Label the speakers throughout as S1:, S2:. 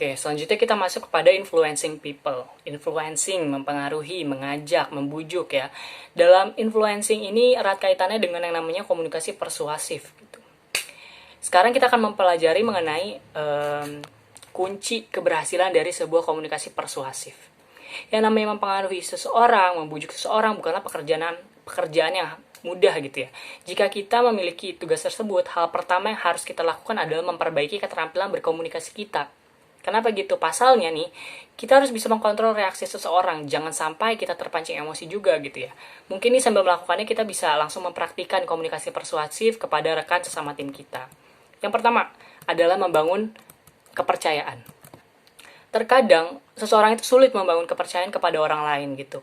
S1: Oke, selanjutnya kita masuk kepada influencing people. Influencing, mempengaruhi, mengajak, membujuk ya. Dalam influencing ini erat kaitannya dengan yang namanya komunikasi persuasif gitu. Sekarang kita akan mempelajari mengenai kunci keberhasilan dari sebuah komunikasi persuasif. Yang namanya mempengaruhi seseorang, membujuk seseorang bukanlah pekerjaan yang mudah gitu ya. Jika kita memiliki tugas tersebut, hal pertama yang harus kita lakukan adalah memperbaiki keterampilan berkomunikasi kita. Kenapa gitu? Pasalnya nih, kita harus bisa mengkontrol reaksi seseorang. Jangan sampai kita terpancing emosi juga gitu ya. Mungkin nih sambil melakukannya kita bisa langsung mempraktikkan komunikasi persuasif kepada rekan sesama tim kita. Yang pertama adalah membangun kepercayaan. Terkadang seseorang itu sulit membangun kepercayaan kepada orang lain gitu.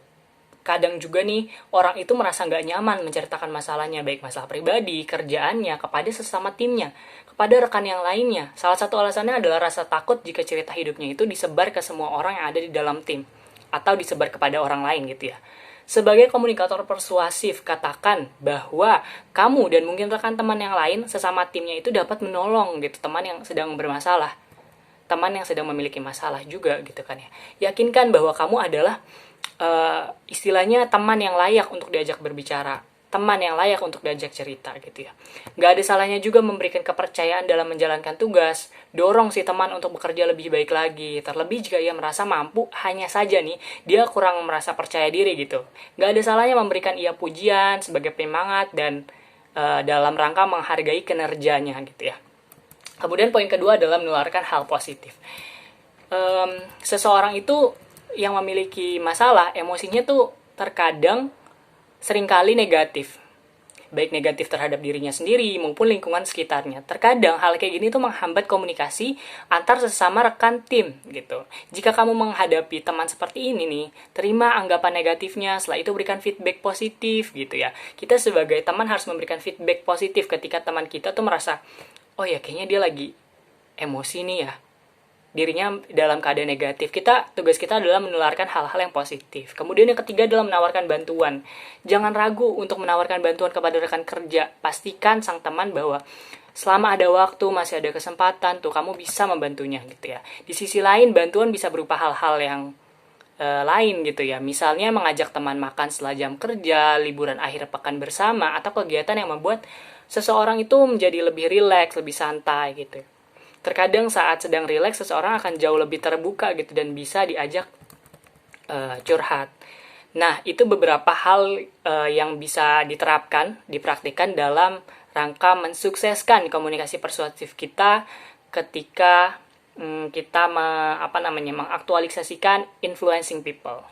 S1: Kadang juga nih orang itu merasa nggak nyaman menceritakan masalahnya, baik masalah pribadi, kerjaannya, kepada sesama timnya, kepada rekan yang lainnya. Salah satu alasannya adalah rasa takut jika cerita hidupnya itu disebar ke semua orang yang ada di dalam tim, atau disebar kepada orang lain gitu ya. Sebagai komunikator persuasif, katakan bahwa kamu dan mungkin rekan teman yang lain sesama timnya itu dapat menolong gitu teman yang sedang bermasalah, teman yang sedang memiliki masalah juga gitu kan ya. Yakinkan bahwa kamu adalah istilahnya teman yang layak untuk diajak berbicara, teman yang layak untuk diajak cerita gitu ya. Gak ada salahnya juga memberikan kepercayaan dalam menjalankan tugas, dorong si teman untuk bekerja lebih baik lagi, terlebih jika ia merasa mampu, hanya saja nih dia kurang merasa percaya diri gitu. Gak ada salahnya memberikan ia pujian sebagai penyemangat dan dalam rangka menghargai kinerjanya gitu ya. Kemudian poin kedua adalah menularkan hal positif. Seseorang itu yang memiliki masalah, emosinya tuh terkadang seringkali negatif. Baik negatif terhadap dirinya sendiri maupun lingkungan sekitarnya. Terkadang hal kayak gini tuh menghambat komunikasi antar sesama rekan tim gitu. Jika kamu menghadapi teman seperti ini nih, terima anggapan negatifnya, setelah itu berikan feedback positif gitu ya. Kita sebagai teman harus memberikan feedback positif ketika teman kita tuh merasa, oh ya kayaknya dia lagi emosi nih ya, dirinya dalam keadaan negatif. Tugas kita adalah menularkan hal-hal yang positif. Kemudian yang ketiga adalah menawarkan bantuan. Jangan ragu untuk menawarkan bantuan kepada rekan kerja. Pastikan sang teman bahwa selama ada waktu, masih ada kesempatan tuh kamu bisa membantunya gitu ya. Di sisi lain, bantuan bisa berupa hal-hal yang lain gitu ya. Misalnya mengajak teman makan setelah jam kerja, liburan akhir pekan bersama, atau kegiatan yang membuat seseorang itu menjadi lebih rileks, lebih santai gitu. Terkadang saat sedang rileks, seseorang akan jauh lebih terbuka gitu dan bisa diajak curhat. Nah, itu beberapa hal yang bisa diterapkan, dipraktikkan dalam rangka mensukseskan komunikasi persuasif kita ketika kita mengaktualisasikan influencing people.